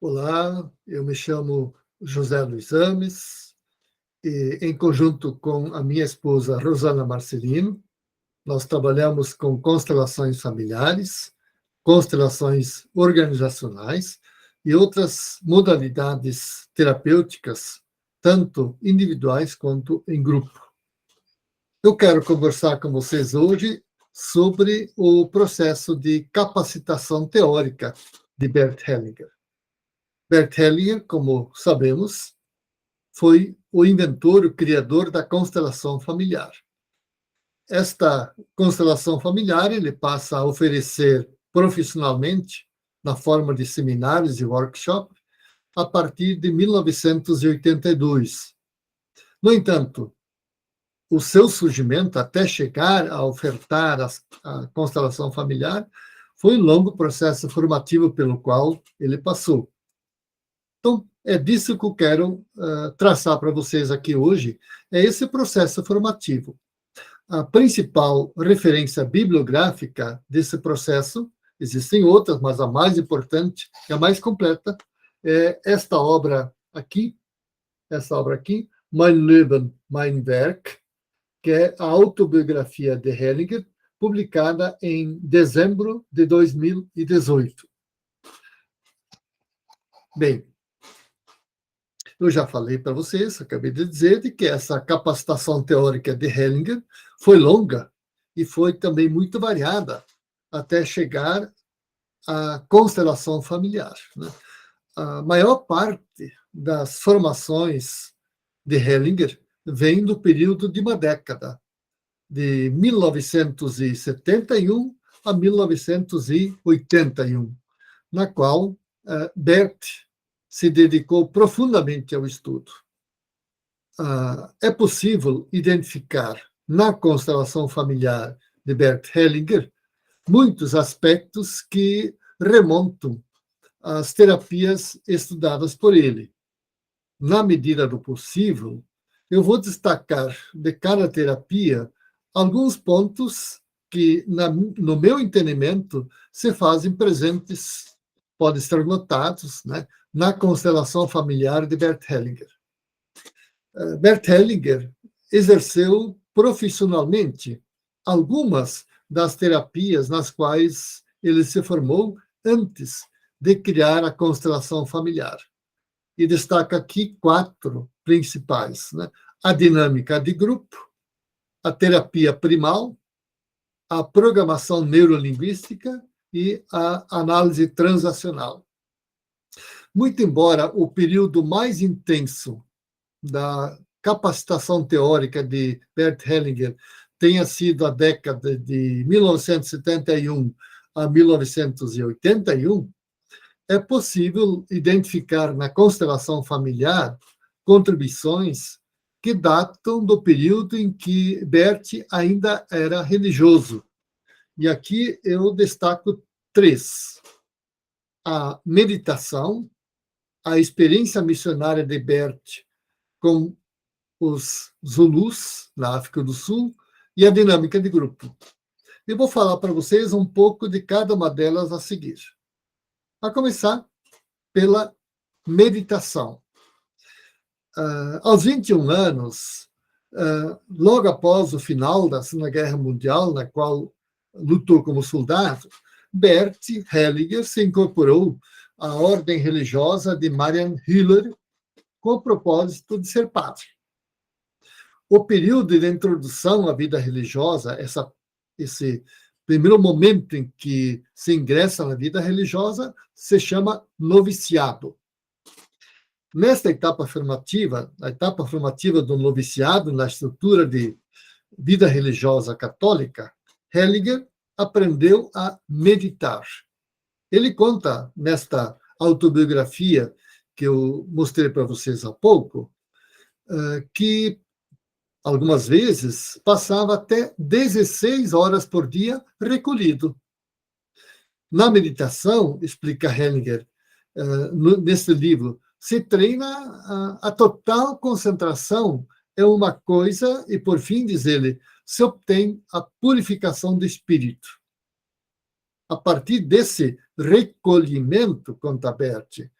Olá, eu me chamo José Luiz Ames e, em conjunto com a minha esposa Rosana Marcelino, nós trabalhamos com constelações familiares, constelações organizacionais e outras modalidades terapêuticas, tanto individuais quanto em grupo. Eu quero conversar com vocês hoje sobre o processo de capacitação teórica de Bert Hellinger. Bert Hellinger, como sabemos, foi o inventor, o criador da constelação familiar. Esta constelação familiar ele passa a oferecer profissionalmente, na forma de seminários e workshops, a partir de 1982. No entanto, o seu surgimento, até chegar a ofertar a constelação familiar, foi um longo processo formativo pelo qual ele passou. Então, é disso que eu quero traçar para vocês aqui hoje, é esse processo formativo. A principal referência bibliográfica desse processo, existem outras, mas a mais importante, a mais completa, é esta obra aqui, Mein Leben, mein Werk, que é a autobiografia de Hellinger, publicada em dezembro de 2018. Bem, eu já falei para vocês, acabei de dizer, de que essa capacitação teórica de Hellinger foi longa e foi também muito variada, até chegar à constelação familiar, né? A maior parte das formações de Hellinger vem do período de uma década, de 1971 a 1981, na qual Bert se dedicou profundamente ao estudo. É possível identificar na constelação familiar de Bert Hellinger muitos aspectos que remontam às terapias estudadas por ele. Na medida do possível, eu vou destacar de cada terapia alguns pontos que, no meu entendimento, se fazem presentes, podem ser notados, né, na constelação familiar de Bert Hellinger. Bert Hellinger exerceu profissionalmente algumas das terapias nas quais ele se formou antes de criar a constelação familiar. E destaca aqui 4 principais, né? A dinâmica de grupo, a terapia primal, a programação neurolinguística e a análise transacional. Muito embora o período mais intenso da capacitação teórica de Bert Hellinger tenha sido a década de 1971 a 1981, é possível identificar na constelação familiar contribuições que datam do período em que Bert ainda era religioso. E aqui eu destaco 3. A meditação, a experiência missionária de Bert com os Zulus, na África do Sul, e a dinâmica de grupo. Eu vou falar para vocês um pouco de cada uma delas a seguir. A começar pela meditação. Aos 21 anos, logo após o final da Segunda Guerra Mundial, na qual lutou como soldado, Bert Hellinger se incorporou à ordem religiosa de Marian Hiller com o propósito de ser padre. O período de introdução à vida religiosa, esse primeiro momento em que se ingressa na vida religiosa, se chama noviciado. Nesta etapa formativa, a etapa formativa do noviciado na estrutura de vida religiosa católica, Hellinger aprendeu a meditar. Ele conta nesta autobiografia que eu mostrei para vocês há pouco, que algumas vezes passava até 16 horas por dia recolhido. Na meditação, explica Hellinger, nesse livro, se treina a total concentração, é uma coisa, e por fim, diz ele, se obtém a purificação do espírito. A partir desse recolhimento, conta Bert,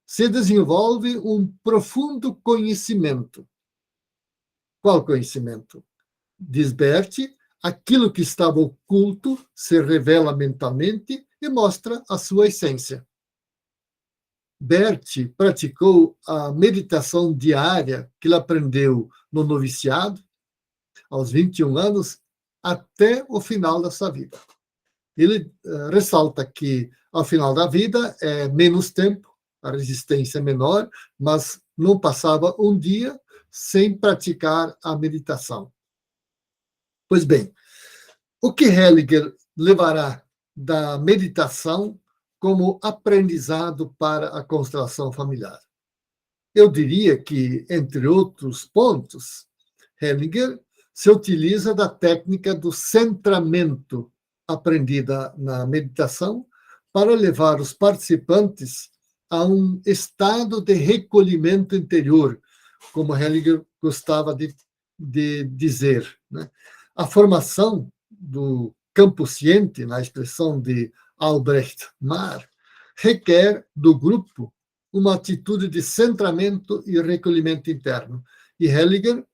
se desenvolve um profundo conhecimento. Qual conhecimento? Diz Bert, aquilo que estava oculto se revela mentalmente e mostra a sua essência. Bert praticou a meditação diária que ele aprendeu no noviciado, aos 21 anos, até o final da sua vida. Ele ressalta que, ao final da vida, é menos tempo, a resistência é menor, mas não passava um dia sem praticar a meditação. Pois bem, o que Hellinger levará da meditação como aprendizado para a constelação familiar? Eu diria que, entre outros pontos, Hellinger se utiliza da técnica do centramento aprendida na meditação para levar os participantes a um estado de recolhimento interior, como Hellinger gostava de dizer, né? A formação do campo ciente, na expressão de Albrecht Marr, requer do grupo uma atitude de centramento e recolhimento interno. E Hellinger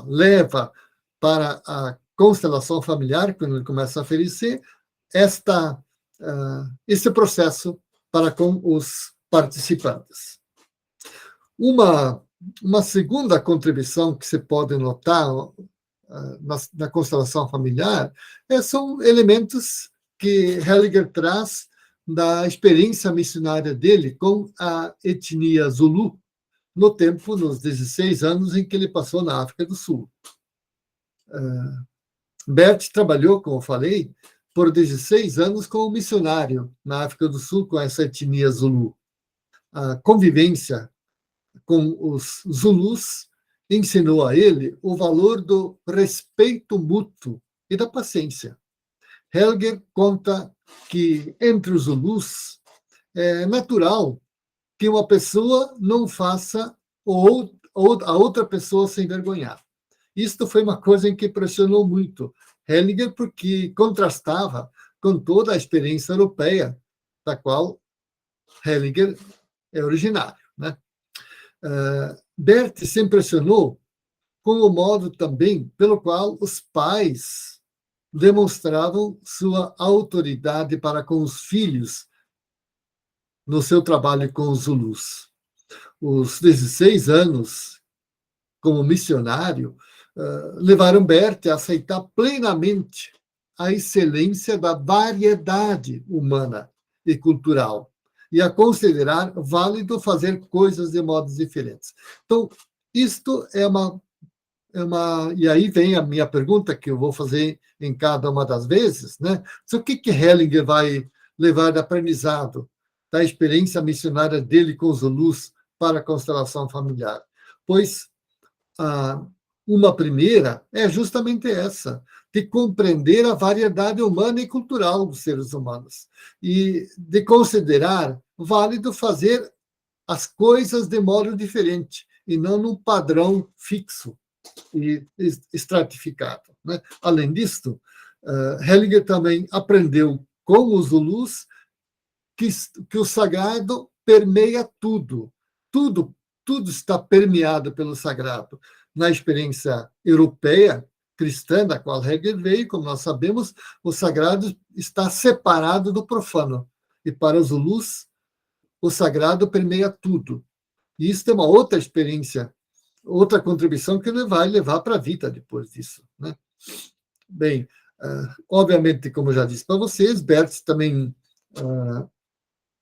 leva para a constelação familiar, quando ele começa a oferecer, esse processo para com os participantes. Uma segunda contribuição que se pode notar na constelação familiar são elementos que Hellinger traz da experiência missionária dele com a etnia Zulu, nos 16 anos em que ele passou na África do Sul. Bert trabalhou, como eu falei, por 16 anos como missionário na África do Sul com essa etnia Zulu. A convivência com os Zulus ensinou a ele o valor do respeito mútuo e da paciência. Hellinger conta que, entre os Zulus, é natural que uma pessoa não faça a outra pessoa se envergonhar. Isto foi uma coisa em que impressionou muito Hellinger, porque contrastava com toda a experiência europeia, da qual Hellinger é originário, né? Bert se impressionou com o modo também pelo qual os pais demonstravam sua autoridade para com os filhos no seu trabalho com os Zulus. Os 16 anos como missionário levaram Bert a aceitar plenamente a excelência da variedade humana e cultural e a considerar válido fazer coisas de modos diferentes. Então, isto é uma... E aí vem a minha pergunta, que eu vou fazer em cada uma das vezes, né? O que Hellinger vai levar de aprendizado da experiência missionária dele com os Zulus para a constelação familiar? Pois uma primeira é justamente essa, de compreender a variedade humana e cultural dos seres humanos e de considerar válido fazer as coisas de modo diferente e não num padrão fixo e estratificado, né? Além disso, Hellinger também aprendeu com os Zulus que o sagrado permeia tudo. Tudo está permeado pelo sagrado. Na experiência europeia, cristã, da qual Hellinger veio, como nós sabemos, o sagrado está separado do profano. E para os Zulus, o sagrado permeia tudo. E isso é uma outra experiência, outra contribuição que ele vai levar para a vida depois disso, né? Bem, obviamente, como eu já disse para vocês, Bert também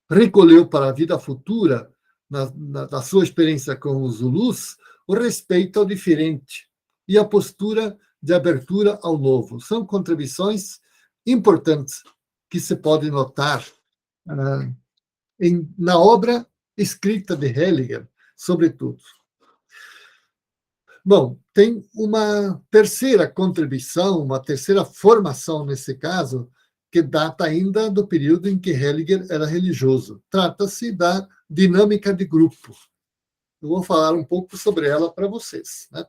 recolheu para a vida futura, na sua experiência com os Zulus, o respeito ao diferente e a postura de abertura ao novo. São contribuições importantes que se pode notar na obra escrita de Hellinger, sobretudo. Bom, tem uma terceira contribuição, uma terceira formação nesse caso, que data ainda do período em que Hellinger era religioso. Trata-se da dinâmica de grupo. Eu vou falar um pouco sobre ela para vocês, né?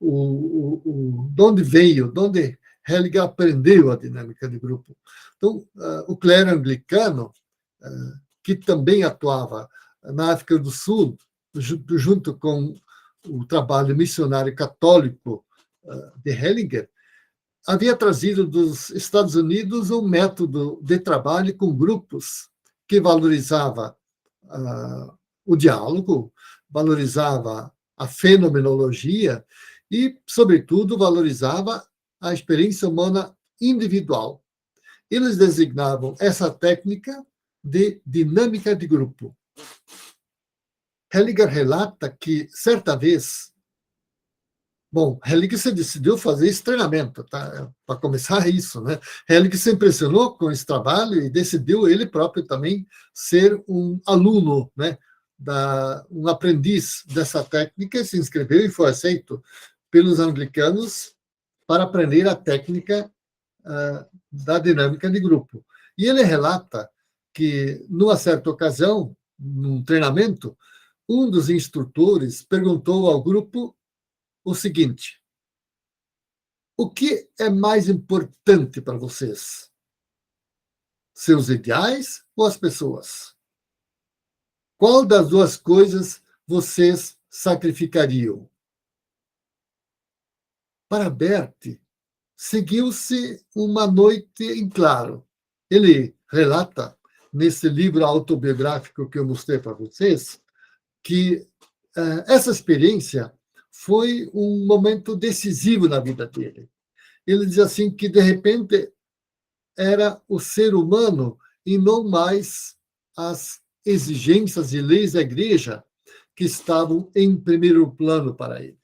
De onde Hellinger aprendeu a dinâmica de grupo. Então, o clero anglicano que também atuava na África do Sul, junto com o trabalho missionário católico de Hellinger, havia trazido dos Estados Unidos um método de trabalho com grupos que valorizava o diálogo, valorizava a fenomenologia e, sobretudo, valorizava a experiência humana individual. Eles designavam essa técnica de dinâmica de grupo. Hellinger relata que, certa vez, Hellinger se decidiu fazer esse treinamento, tá? Para começar isso, né? Hellinger se impressionou com esse trabalho e decidiu ele próprio também ser um aluno, né? Um aprendiz dessa técnica, se inscreveu e foi aceito pelos anglicanos para aprender a técnica da dinâmica de grupo. E ele relata que, numa certa ocasião, num treinamento, um dos instrutores perguntou ao grupo o seguinte: o que é mais importante para vocês? Seus ideais ou as pessoas? Qual das duas coisas vocês sacrificariam? Para Bert, seguiu-se uma noite em claro. Ele relata, nesse livro autobiográfico que eu mostrei para vocês, que essa experiência foi um momento decisivo na vida dele. Ele diz assim que, de repente, era o ser humano e não mais as exigências e leis da igreja que estavam em primeiro plano para ele.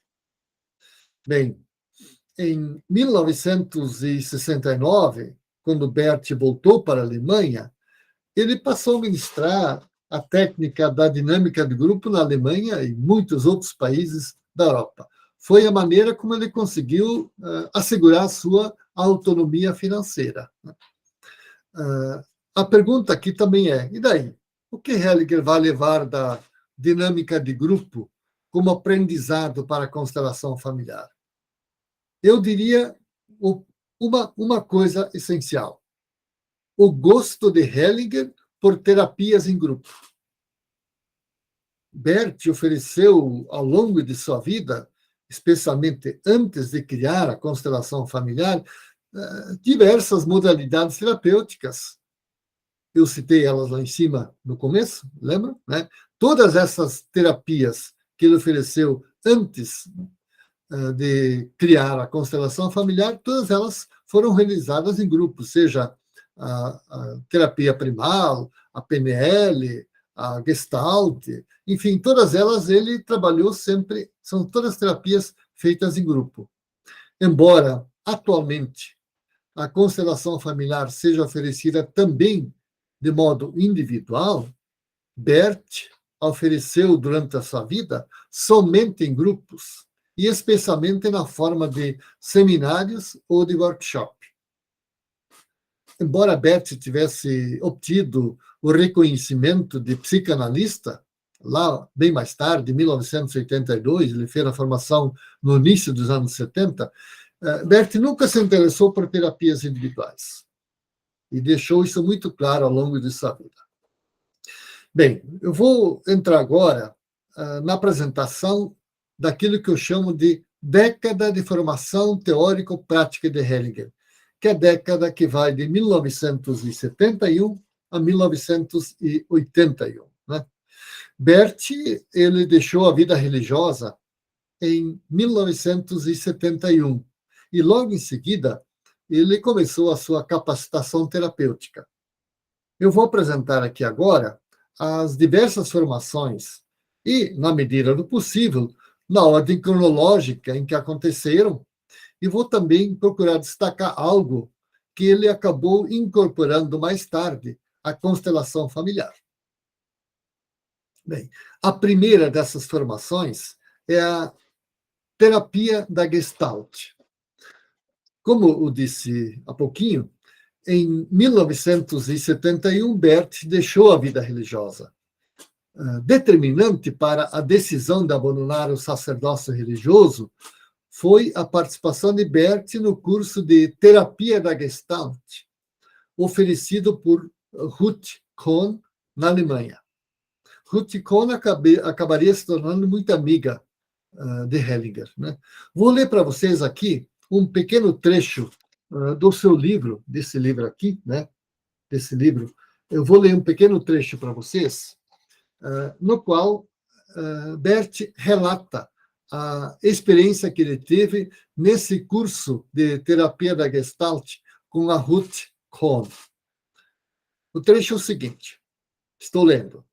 Bem, em 1969, quando Bert voltou para a Alemanha, ele passou a ministrar a técnica da dinâmica de grupo na Alemanha e muitos outros países da Europa. Foi a maneira como ele conseguiu assegurar a sua autonomia financeira. A pergunta aqui também é: e daí? O que Hellinger vai levar da dinâmica de grupo como aprendizado para a constelação familiar? Eu diria uma coisa essencial: o gosto de Hellinger por terapias em grupo. Bert ofereceu, ao longo de sua vida, especialmente antes de criar a constelação familiar, diversas modalidades terapêuticas. Eu citei elas lá em cima no começo, lembra? Né? Todas essas terapias que ele ofereceu antes de criar a constelação familiar, todas elas foram realizadas em grupos, seja a terapia primal, a PNL, a Gestalt, enfim, todas elas ele trabalhou sempre, são todas terapias feitas em grupo. Embora, atualmente, a constelação familiar seja oferecida também de modo individual, Bert ofereceu durante a sua vida somente em grupos, e especialmente na forma de seminários ou de workshop. Embora Bert tivesse obtido o reconhecimento de psicanalista, lá bem mais tarde, em 1982, ele fez a formação no início dos anos 70, Bert nunca se interessou por terapias individuais e deixou isso muito claro ao longo de sua vida. Bem, eu vou entrar agora na apresentação daquilo que eu chamo de década de formação teórico-prática de Hellinger, que é a década que vai de 1971 a 1981. Né? Bert, ele deixou a vida religiosa em 1971 e logo em seguida ele começou a sua capacitação terapêutica. Eu vou apresentar aqui agora as diversas formações e, na medida do possível, na ordem cronológica em que aconteceram, e vou também procurar destacar algo que ele acabou incorporando mais tarde, a constelação familiar. Bem, a primeira dessas formações é a terapia da Gestalt. Como eu disse há pouquinho, em 1971, Bert deixou a vida religiosa. Determinante para a decisão de abandonar o sacerdócio religioso foi a participação de Bert no curso de terapia da Gestalt, oferecido por Ruth Kohn na Alemanha. Ruth Kohn acabaria se tornando muito amiga de Hellinger, né? Vou ler para vocês aqui um pequeno trecho do seu livro, desse livro aqui, né? Desse livro. Eu vou ler um pequeno trecho para vocês, no qual Bert relata a experiência que ele teve nesse curso de terapia da Gestalt com a Ruth Kohn. O trecho é o seguinte, estou lendo.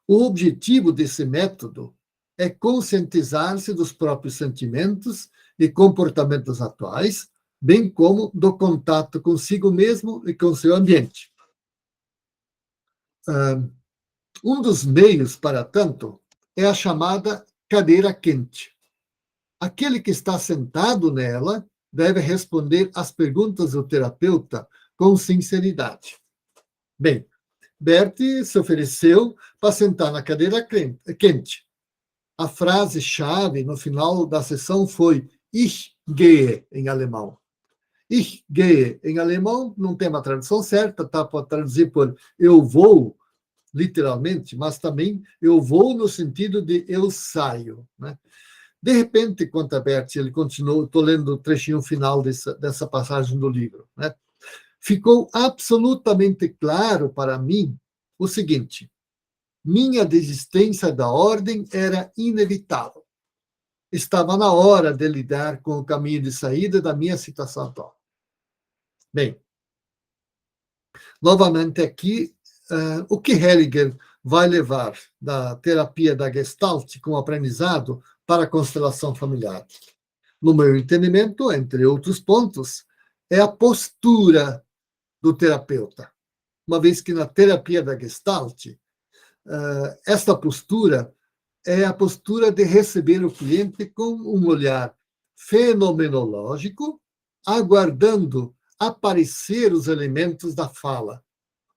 O objetivo desse método é conscientizar-se dos próprios sentimentos e comportamentos atuais, bem como do contato consigo mesmo e com seu ambiente. Um dos meios para tanto é a chamada cadeira quente. Aquele que está sentado nela deve responder às perguntas do terapeuta com sinceridade. Bem, Bert se ofereceu para sentar na cadeira quente. A frase-chave no final da sessão foi Ich gehe, em alemão. Ich gehe, em alemão, não tem uma tradução certa, tá? Pode traduzir por eu vou, literalmente, mas também eu vou no sentido de eu saio, né? De repente, conta Bert, ele continuou, estou lendo o trechinho final dessa passagem do livro, né? Ficou absolutamente claro para mim o seguinte: minha desistência da ordem era inevitável. Estava na hora de lidar com o caminho de saída da minha situação atual. Bem, novamente aqui, o que Hellinger vai levar da terapia da Gestalt como aprendizado para a constelação familiar? No meu entendimento, entre outros pontos, é a postura do terapeuta. Uma vez que na terapia da Gestalt, esta postura é a postura de receber o cliente com um olhar fenomenológico, aguardando aparecer os elementos da fala,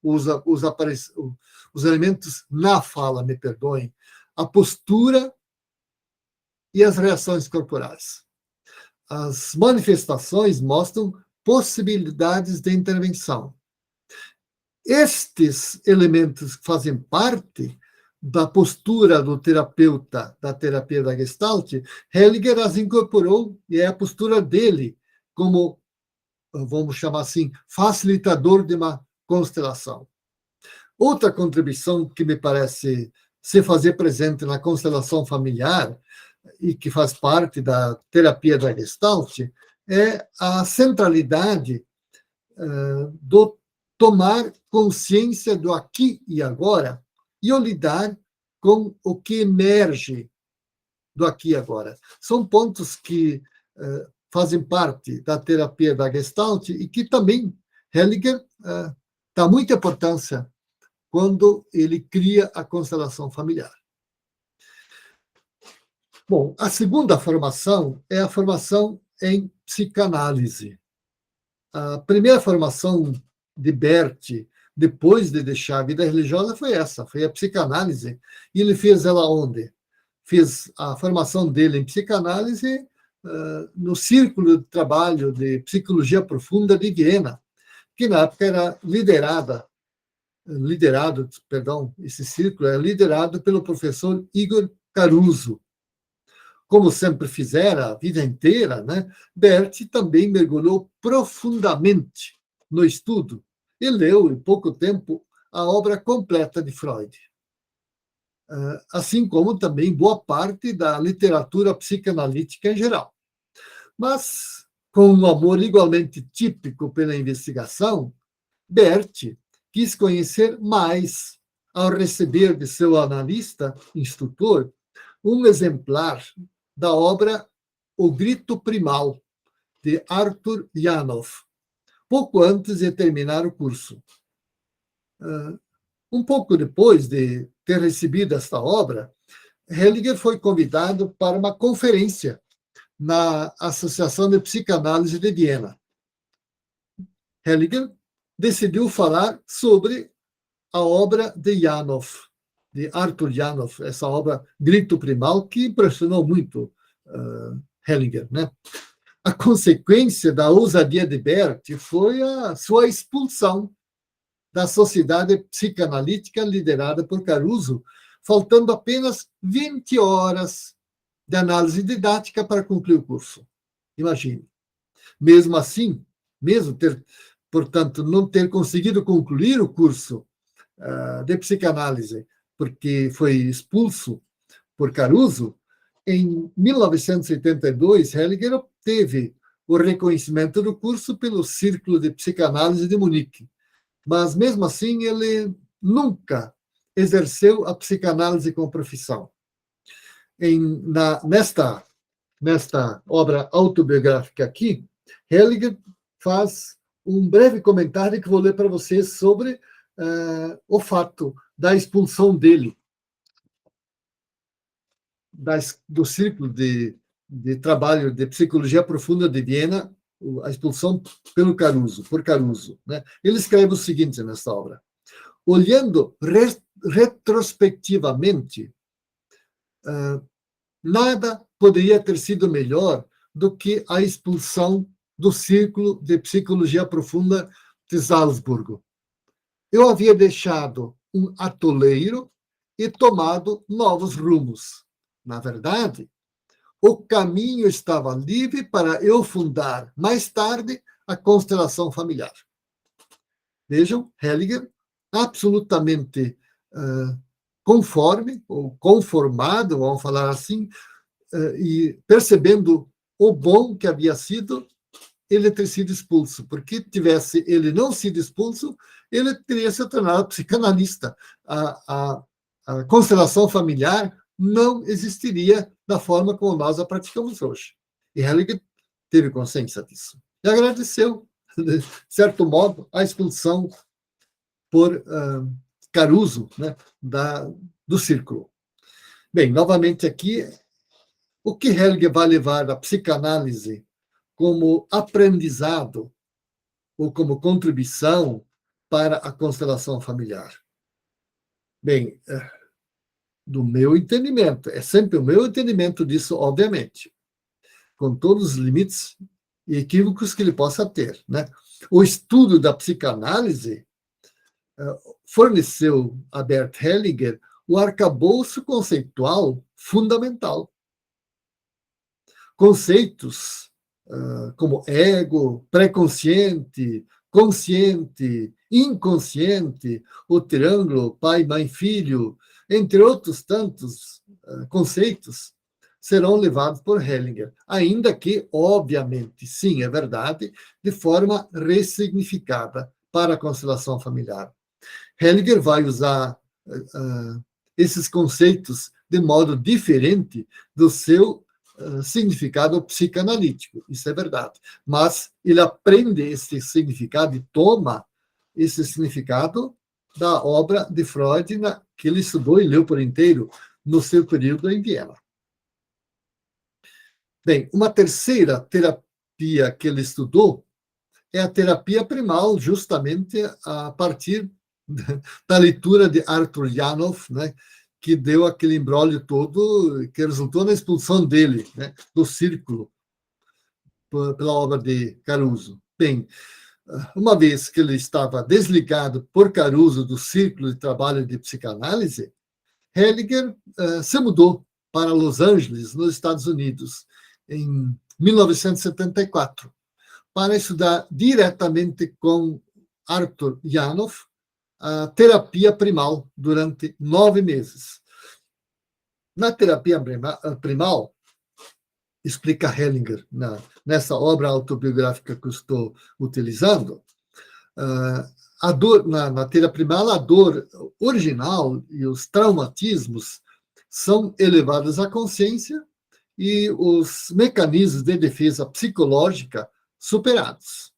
os elementos na fala, me perdoem, a postura e as reações corporais. As manifestações mostram possibilidades de intervenção. Estes elementos fazem parte da postura do terapeuta da terapia da Gestalt. Hellinger as incorporou e é a postura dele como, vamos chamar assim, facilitador de uma constelação. Outra contribuição que me parece se fazer presente na constelação familiar e que faz parte da terapia da Gestalt é a centralidade do tomar consciência do aqui e agora e o lidar com o que emerge do aqui e agora. São pontos que fazem parte da terapia da Gestalt e que também Hellinger dá muita importância quando ele cria a constelação familiar. Bom, a segunda formação é a formação em psicanálise. A primeira formação de Bert, depois de deixar a vida religiosa, foi essa, foi a psicanálise. E ele fez ela onde? Fez a formação dele em psicanálise no Círculo de Trabalho de Psicologia Profunda de Viena, que na época era esse círculo era liderado pelo professor Igor Caruso. Como sempre fizera a vida inteira, né, Bert também mergulhou profundamente no estudo e leu, em pouco tempo, a obra completa de Freud. Assim como também boa parte da literatura psicanalítica em geral. Mas, com um amor igualmente típico pela investigação, Bert quis conhecer mais ao receber de seu analista, instrutor, um exemplar da obra O Grito Primal, de Arthur Janov, pouco antes de terminar o curso. Um pouco depois de ter recebido esta obra, Hellinger foi convidado para uma conferência na Associação de Psicanálise de Viena. Hellinger decidiu falar sobre a obra de Janov, de Arthur Janov, essa obra Grito Primal, que impressionou muito Hellinger, né? A consequência da ousadia de Bert foi a sua expulsão da Sociedade Psicanalítica liderada por Caruso, faltando apenas 20 horas de análise didática para concluir o curso. Imagine. Mesmo assim, portanto, não ter conseguido concluir o curso de psicanálise, porque foi expulso por Caruso, em 1982, Hellinger obteve o reconhecimento do curso pelo Círculo de Psicanálise de Munique. Mas, mesmo assim, ele nunca exerceu a psicanálise como profissão. Nesta obra autobiográfica aqui, Hellinger faz um breve comentário que vou ler para vocês sobre o fato da expulsão dele do Círculo de Trabalho de Psicologia Profunda de Viena, a expulsão por Caruso. Né? Ele escreve o seguinte nessa obra: olhando retrospectivamente, nada poderia ter sido melhor do que a expulsão do Círculo de Psicologia Profunda de Salzburgo. Eu havia deixado um atoleiro e tomado novos rumos. Na verdade, o caminho estava livre para eu fundar, mais tarde, a constelação familiar. Vejam, Hellinger, absolutamente conforme, ou conformado, vamos falar assim, e percebendo o bom que havia sido ele ter sido expulso, porque tivesse ele não sido expulso, ele teria se tornado psicanalista. A constelação familiar não existiria da forma como nós a praticamos hoje. E Hellinger teve consciência disso. E agradeceu, de certo modo, a expulsão por Caruso, né, do círculo. Bem, novamente aqui, o que Hellinger vai levar da psicanálise como aprendizado ou como contribuição para a constelação familiar? Bem, do meu entendimento, é sempre o meu entendimento disso, obviamente, com todos os limites e equívocos que ele possa ter, né? O estudo da psicanálise forneceu a Bert Hellinger o arcabouço conceitual fundamental. Conceitos como ego, pré-consciente, consciente, inconsciente, o triângulo pai, mãe, filho, entre outros tantos conceitos, serão levados por Hellinger, ainda que, obviamente, sim, é verdade, de forma ressignificada para a constelação familiar. Hellinger vai usar esses conceitos de modo diferente do seu significado psicanalítico, isso é verdade. Mas ele aprende esse significado e toma esse significado da obra de Freud, que ele estudou e leu por inteiro no seu período em Viena. Bem, uma terceira terapia que ele estudou é a terapia primal, justamente a partir da leitura de Arthur Janov, né, que deu aquele imbróglio todo, que resultou na expulsão dele, né, do círculo, pela obra de Caruso. Bem, uma vez que ele estava desligado por Caruso do círculo de trabalho de psicanálise, Hellinger se mudou para Los Angeles, nos Estados Unidos, em 1974, para estudar diretamente com Arthur Janov a terapia primal durante 9 meses. Na terapia primal, explica Hellinger, nessa obra autobiográfica que eu estou utilizando, a dor, na terapia primal, a dor original e os traumatismos são elevados à consciência e os mecanismos de defesa psicológica superados.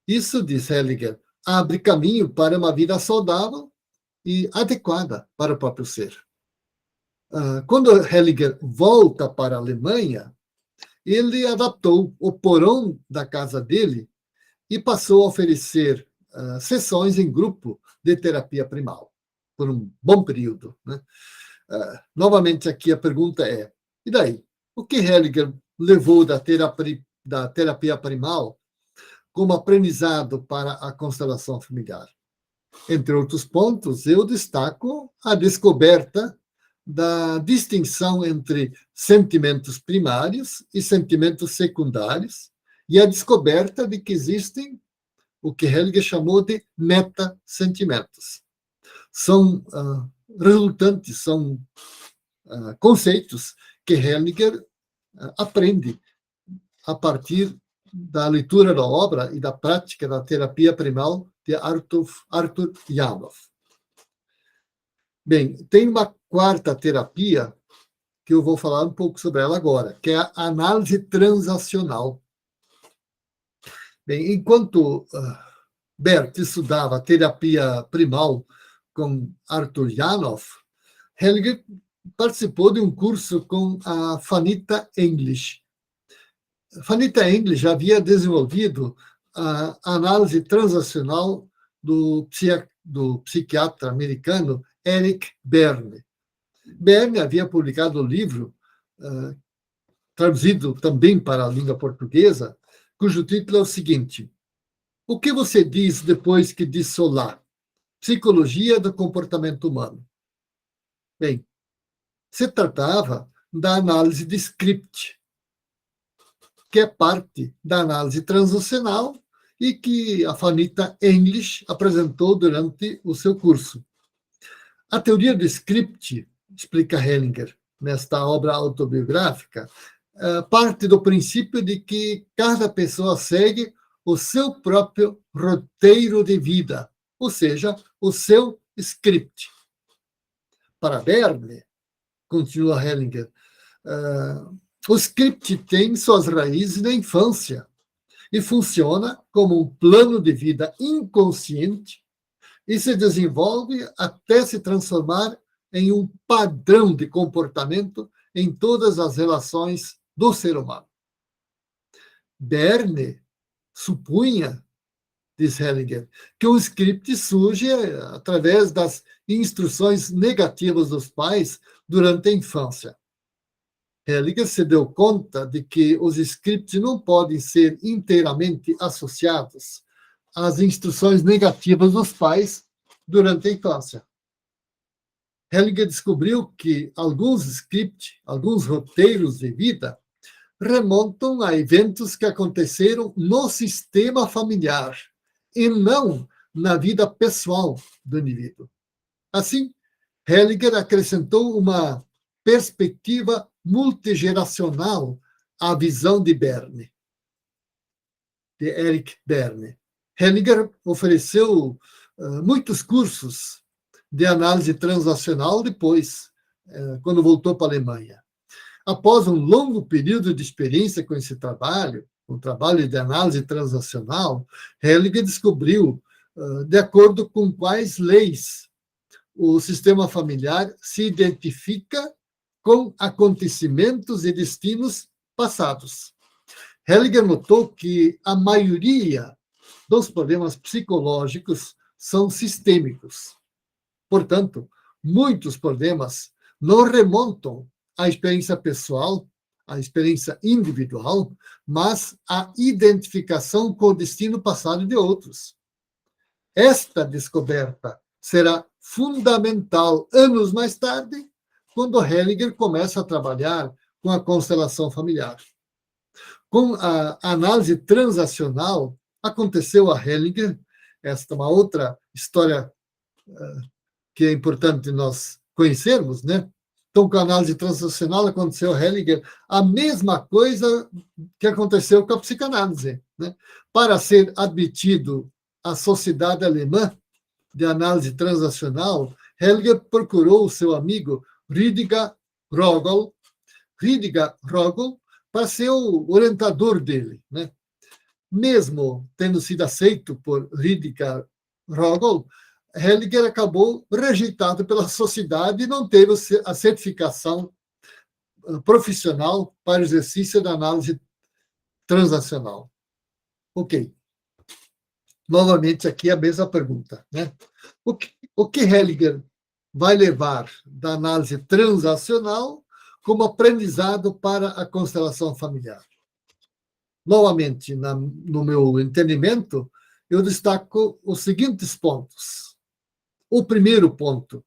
Isso, diz Hellinger, abre caminho para uma vida saudável e adequada para o próprio ser. Quando Hellinger volta para a Alemanha, ele adaptou o porão da casa dele e passou a oferecer sessões em grupo de terapia primal, por um bom período. Né? Novamente, aqui a pergunta é, e daí? O que Hellinger levou da terapia primal como aprendizado para a constelação familiar? Entre outros pontos, eu destaco a descoberta da distinção entre sentimentos primários e sentimentos secundários, e a descoberta de que existem o que Hellinger chamou de meta-sentimentos. São resultantes, são conceitos que Hellinger aprende a partir da leitura da obra e da prática da terapia primal de Arthur Janov. Bem, tem uma quarta terapia que eu vou falar um pouco sobre ela agora, que é a análise transacional. Bem, enquanto Bert estudava terapia primal com Arthur Janov, Hellinger participou de um curso com a Fanita English. Fanita English havia desenvolvido a análise transacional do psiquiatra americano Eric Berne. Berne havia publicado o livro, traduzido também para a língua portuguesa, cujo título é o seguinte: O que você diz depois que diz olá? Psicologia do comportamento humano. Bem, se tratava da análise de script, que é parte da análise transacional e que a Fanita English apresentou durante o seu curso. A teoria do script, explica Hellinger nesta obra autobiográfica, parte do princípio de que cada pessoa segue o seu próprio roteiro de vida, ou seja, o seu script. Para Berne, continua Hellinger, o script tem suas raízes na infância e funciona como um plano de vida inconsciente e se desenvolve até se transformar em um padrão de comportamento em todas as relações do ser humano. Berne supunha, diz Hellinger, que o script surge através das instruções negativas dos pais durante a infância. Hellinger se deu conta de que os scripts não podem ser inteiramente associados às instruções negativas dos pais durante a infância. Hellinger descobriu que alguns scripts, alguns roteiros de vida, remontam a eventos que aconteceram no sistema familiar e não na vida pessoal do indivíduo. Assim, Hellinger acrescentou uma perspectiva multigeracional à visão de Berne, de Eric Berne. Hellinger ofereceu muitos cursos de análise transacional depois, quando voltou para a Alemanha. Após um longo período de experiência com esse trabalho, o trabalho de análise transacional, Hellinger descobriu de acordo com quais leis o sistema familiar se identifica com acontecimentos e destinos passados. Hellinger notou que a maioria dos problemas psicológicos são sistêmicos. Portanto, muitos problemas não remontam à experiência pessoal, à experiência individual, mas à identificação com o destino passado de outros. Esta descoberta será fundamental anos mais tarde, quando Hellinger começa a trabalhar com a constelação familiar. Com a análise transacional, aconteceu a Hellinger, esta é uma outra história que é importante nós conhecermos, né? Então, com a análise transacional, aconteceu a Hellinger a mesma coisa que aconteceu com a psicanálise, né? Para ser admitido à Sociedade Alemã de Análise Transacional, Hellinger procurou o seu amigo Rüdiger Rogol, para ser o orientador dele, né? Mesmo tendo sido aceito por Rüdiger Rogol, Hellinger acabou rejeitado pela sociedade e não teve a certificação profissional para o exercício da análise transacional. Ok. Novamente, aqui a mesma pergunta, né? O que Hellinger vai levar da análise transacional como aprendizado para a constelação familiar? Novamente, no meu entendimento, eu destaco os seguintes pontos. o primeiro ponto,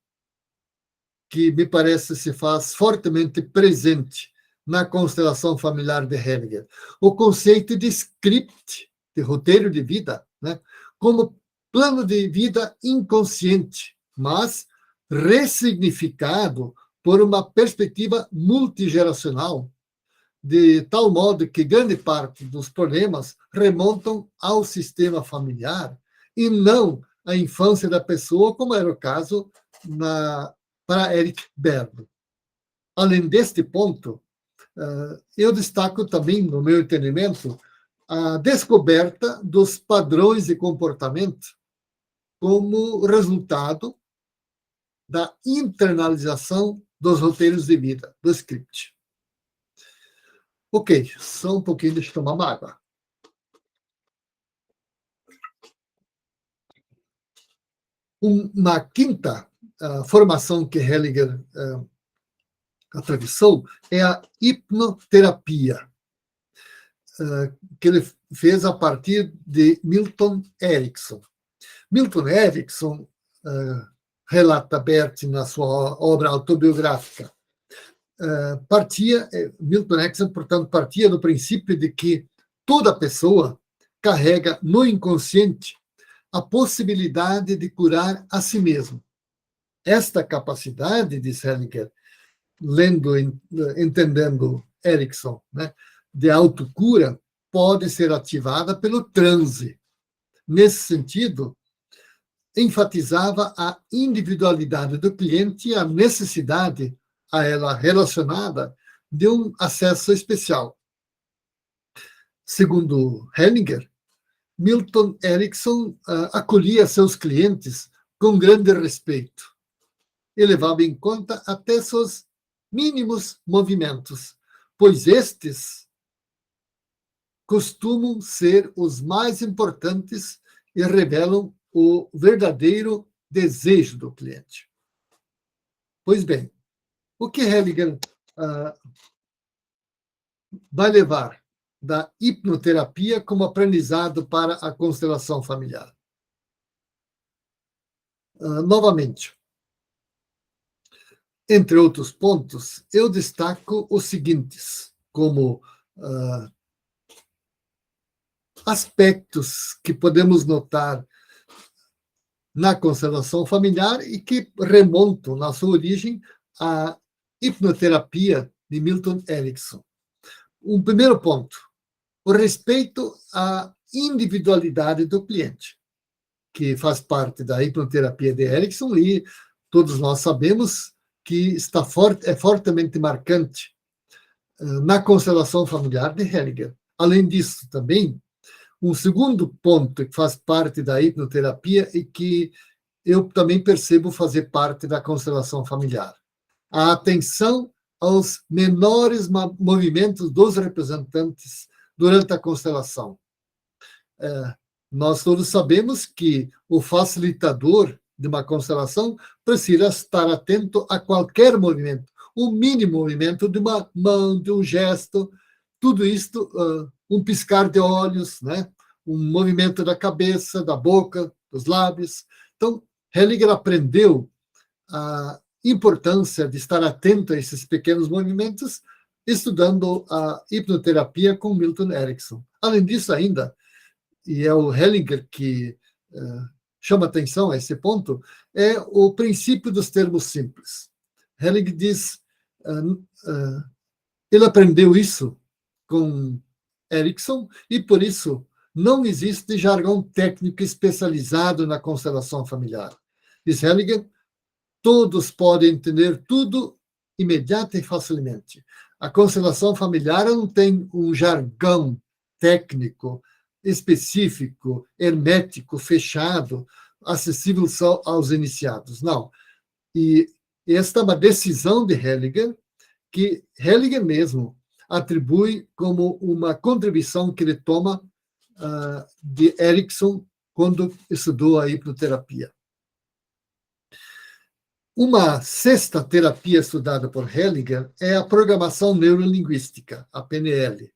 que me parece se faz fortemente presente na constelação familiar de Hellinger, o conceito de script, de roteiro de vida, né, como plano de vida inconsciente, mas ressignificado por uma perspectiva multigeracional, de tal modo que grande parte dos problemas remontam ao sistema familiar e não à infância da pessoa, como era o caso para Eric Berne. Além deste ponto, eu destaco também, no meu entendimento, a descoberta dos padrões de comportamento como resultado da internalização dos roteiros de vida, do script. Ok, só um pouquinho, deixa eu tomar uma água. Uma quinta formação que Hellinger atravessou é a hipnoterapia, que ele fez a partir de Milton Erickson. Milton Erickson, relata Bert na sua obra autobiográfica, Milton Erickson, portanto, partia do princípio de que toda pessoa carrega no inconsciente a possibilidade de curar a si mesmo. Esta capacidade, diz Hellinger, entendendo Erickson, né, de autocura, pode ser ativada pelo transe. Nesse sentido, enfatizava a individualidade do cliente e a necessidade a ela relacionada de um acesso especial. Segundo Hellinger, Milton Erickson acolhia seus clientes com grande respeito e levava em conta até seus mínimos movimentos, pois estes costumam ser os mais importantes e revelam o verdadeiro desejo do cliente. Pois bem, o que Hellinger vai levar da hipnoterapia como aprendizado para a constelação familiar? Novamente, entre outros pontos, eu destaco os seguintes, como aspectos que podemos notar na constelação familiar e que remontam na sua origem à hipnoterapia de Milton Erickson. Um primeiro ponto, o respeito à individualidade do cliente, que faz parte da hipnoterapia de Erickson e todos nós sabemos que é fortemente marcante na constelação familiar de Hellinger. Além disso, também, um segundo ponto que faz parte da hipnoterapia e que eu também percebo fazer parte da constelação familiar: a atenção aos menores movimentos dos representantes durante a constelação. Nós todos sabemos que o facilitador de uma constelação precisa estar atento a qualquer movimento, o mínimo movimento de uma mão, de um gesto, tudo isto, um piscar de olhos, né? Um movimento da cabeça, da boca, dos lábios. Então, Hellinger aprendeu a importância de estar atento a esses pequenos movimentos, estudando a hipnoterapia com Milton Erickson. Além disso, ainda, e é o Hellinger que chama atenção a esse ponto, é o princípio dos termos simples. Hellinger diz, ele aprendeu isso com Erickson e, por isso, não existe jargão técnico especializado na constelação familiar. Diz Hellinger, todos podem entender tudo imediata e facilmente. A constelação familiar não tem um jargão técnico específico, hermético, fechado, acessível só aos iniciados. Não. E esta é uma decisão de Hellinger, que Hellinger mesmo atribui como uma contribuição que ele toma de Erickson quando estudou a hipnoterapia. Uma sexta terapia estudada por Hellinger é a programação neurolinguística, a PNL.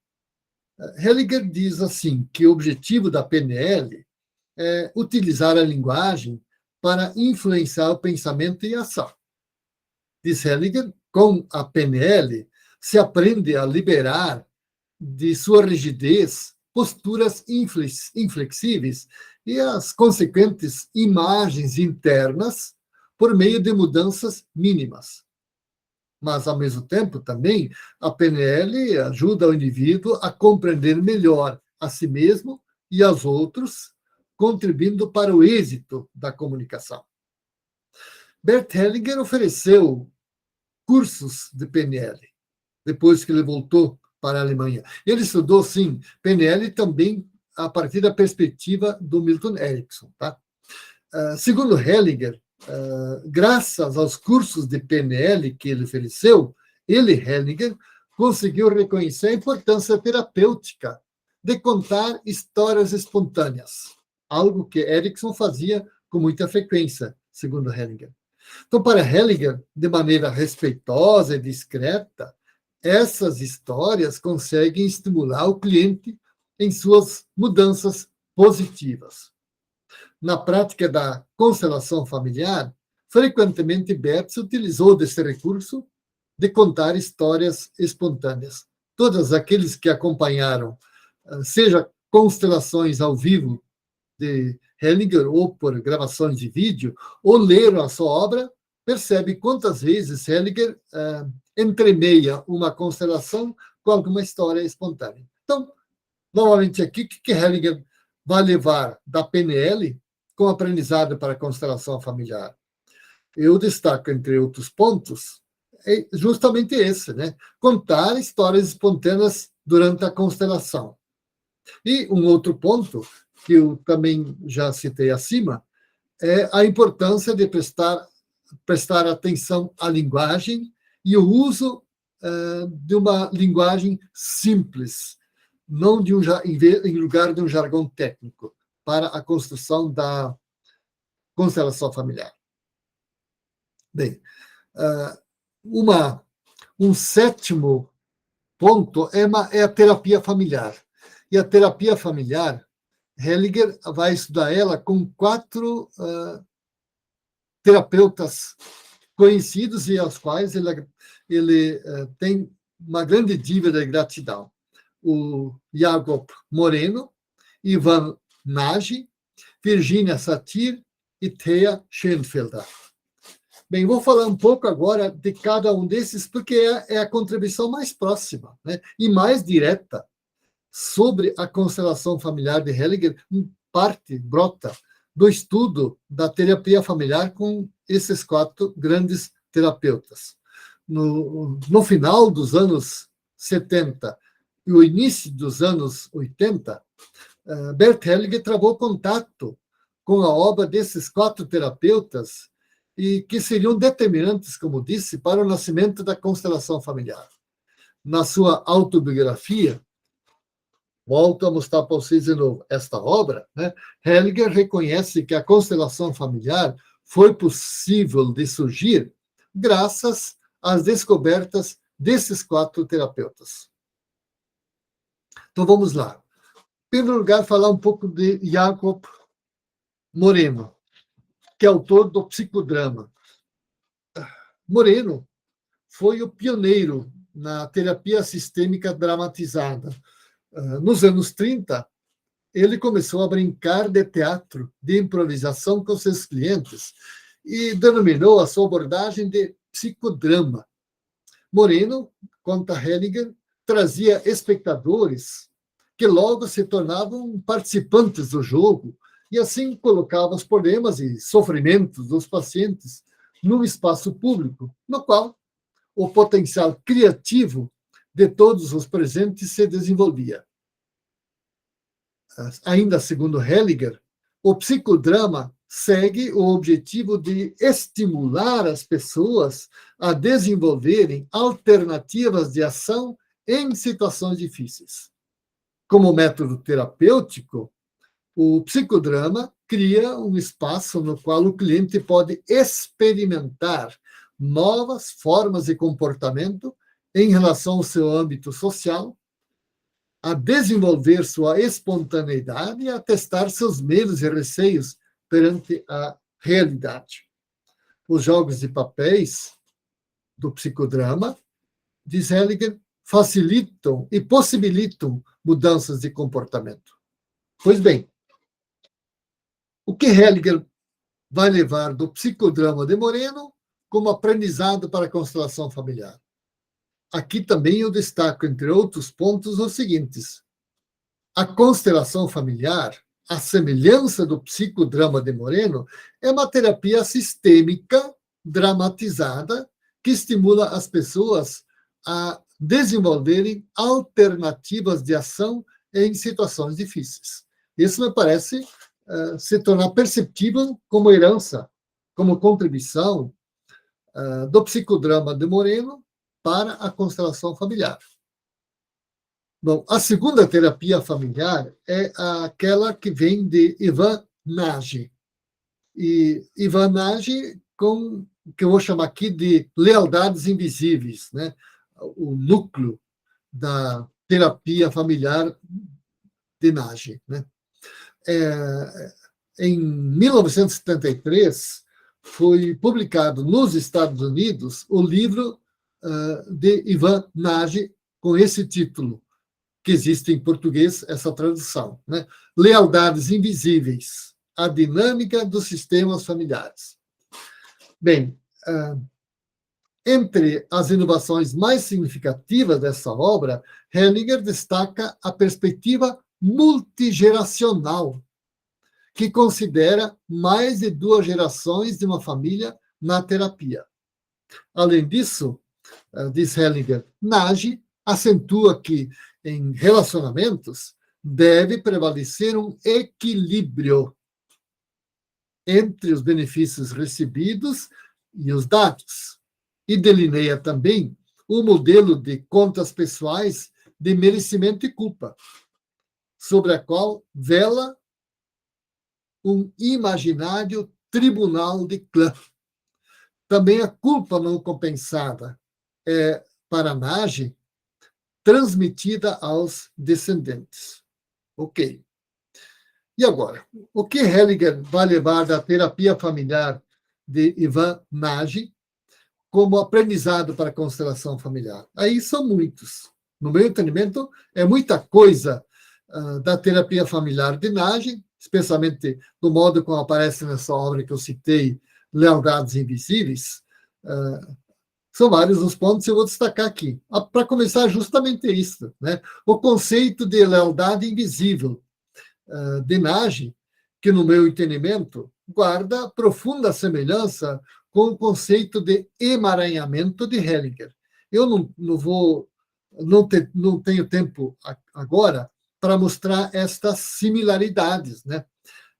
Hellinger diz assim que o objetivo da PNL é utilizar a linguagem para influenciar o pensamento e a ação. Diz Hellinger, com a PNL, se aprende a liberar de sua rigidez posturas inflexíveis e as consequentes imagens internas por meio de mudanças mínimas. Mas, ao mesmo tempo, também, a PNL ajuda o indivíduo a compreender melhor a si mesmo e aos outros, contribuindo para o êxito da comunicação. Bert Hellinger ofereceu cursos de PNL, depois que ele voltou para a Alemanha. Ele estudou, sim, PNL também a partir da perspectiva do Milton Erickson. Tá? Segundo Hellinger, graças aos cursos de PNL que ele ofereceu, Hellinger, conseguiu reconhecer a importância terapêutica de contar histórias espontâneas, algo que Erickson fazia com muita frequência, segundo Hellinger. Então, para Hellinger, de maneira respeitosa e discreta, essas histórias conseguem estimular o cliente em suas mudanças positivas. Na prática da constelação familiar, frequentemente Bert utilizou desse recurso de contar histórias espontâneas. Todos aqueles que acompanharam, seja constelações ao vivo de Hellinger ou por gravações de vídeo, ou leram a sua obra, percebe quantas vezes Hellinger entremeia uma constelação com alguma história espontânea. Então, novamente aqui, o que Hellinger vai levar da PNL com aprendizado para a constelação familiar? Eu destaco, entre outros pontos, justamente esse, né? Contar histórias espontâneas durante a constelação. E um outro ponto, que eu também já citei acima, é a importância de prestar atenção à linguagem e o uso de uma linguagem simples, não em lugar de um jargão técnico, para a construção da constelação familiar. Bem, um sétimo ponto é a terapia familiar. E a terapia familiar, Hellinger vai estudar ela com 4 terapeutas conhecidos e aos quais ele tem uma grande dívida de gratidão. O Jacob Moreno, Ivan Nagy, Virginia Satir e Thea Schoenfelder. Bem, vou falar um pouco agora de cada um desses, porque é a contribuição mais próxima, né, e mais direta sobre a constelação familiar de Hellinger, em parte brota do estudo da terapia familiar com esses 4 grandes terapeutas. No final dos anos 70 e o início dos anos 80, Bert Hellinger travou contato com a obra desses 4 terapeutas e que seriam determinantes, como disse, para o nascimento da constelação familiar. Na sua autobiografia, volto a mostrar para vocês de novo esta obra, né? Hellinger reconhece que a constelação familiar foi possível de surgir graças às descobertas desses 4 terapeutas. Então, vamos lá. Em primeiro lugar, falar um pouco de Jacob Moreno, que é autor do psicodrama. Moreno foi o pioneiro na terapia sistêmica dramatizada. Nos anos 30, ele começou a brincar de teatro, de improvisação com seus clientes e denominou a sua abordagem de psicodrama. Moreno, conta Hellinger, trazia espectadores que logo se tornavam participantes do jogo e assim colocava os problemas e sofrimentos dos pacientes num espaço público, no qual o potencial criativo de todos os presentes se desenvolvia. Ainda segundo Hellinger, o psicodrama segue o objetivo de estimular as pessoas a desenvolverem alternativas de ação em situações difíceis. Como método terapêutico, o psicodrama cria um espaço no qual o cliente pode experimentar novas formas de comportamento em relação ao seu âmbito social, a desenvolver sua espontaneidade e a testar seus medos e receios perante a realidade. Os jogos de papéis do psicodrama, diz Hellinger, facilitam e possibilitam mudanças de comportamento. Pois bem, o que Hellinger vai levar do psicodrama de Moreno como aprendizado para a constelação familiar? Aqui também eu destaco, entre outros pontos, os seguintes. A constelação familiar, à semelhança do psicodrama de Moreno, é uma terapia sistêmica, dramatizada, que estimula as pessoas a desenvolverem alternativas de ação em situações difíceis. Isso me parece se tornar perceptível como herança, como contribuição do psicodrama de Moreno para a constelação familiar. Bom, a segunda terapia familiar é aquela que vem de Ivan Nagy. E Ivan Nagy, que eu vou chamar aqui de lealdades invisíveis, né? O núcleo da terapia familiar de Nagy, né? Em 1973, foi publicado nos Estados Unidos o livro de Ivan Nagy com esse título, que existe em português essa tradução, né? Lealdades Invisíveis, a dinâmica dos sistemas familiares. Bem, entre as inovações mais significativas dessa obra, Hellinger destaca a perspectiva multigeracional, que considera mais de 2 gerações de uma família na terapia. Além disso, diz Hellinger, Nagy acentua que, em relacionamentos, deve prevalecer um equilíbrio entre os benefícios recebidos e os dados. E delineia também o modelo de contas pessoais de merecimento e culpa, sobre a qual vela um imaginário tribunal de clã. Também a culpa não compensada é, para Nagy, transmitida aos descendentes. Ok. E agora, o que Hellinger vai levar da terapia familiar de Ivan Nagy como aprendizado para a constelação familiar? Aí são muitos. No meu entendimento, é muita coisa da terapia familiar de Nagy, especialmente do modo como aparece nessa obra que eu citei, Lealdades Invisíveis. São vários os pontos que eu vou destacar aqui. Para começar, justamente isso, né? O conceito de lealdade invisível de Nagy, que, no meu entendimento, guarda profunda semelhança com o conceito de emaranhamento de Hellinger. Eu não tenho tempo agora para mostrar estas similaridades, né?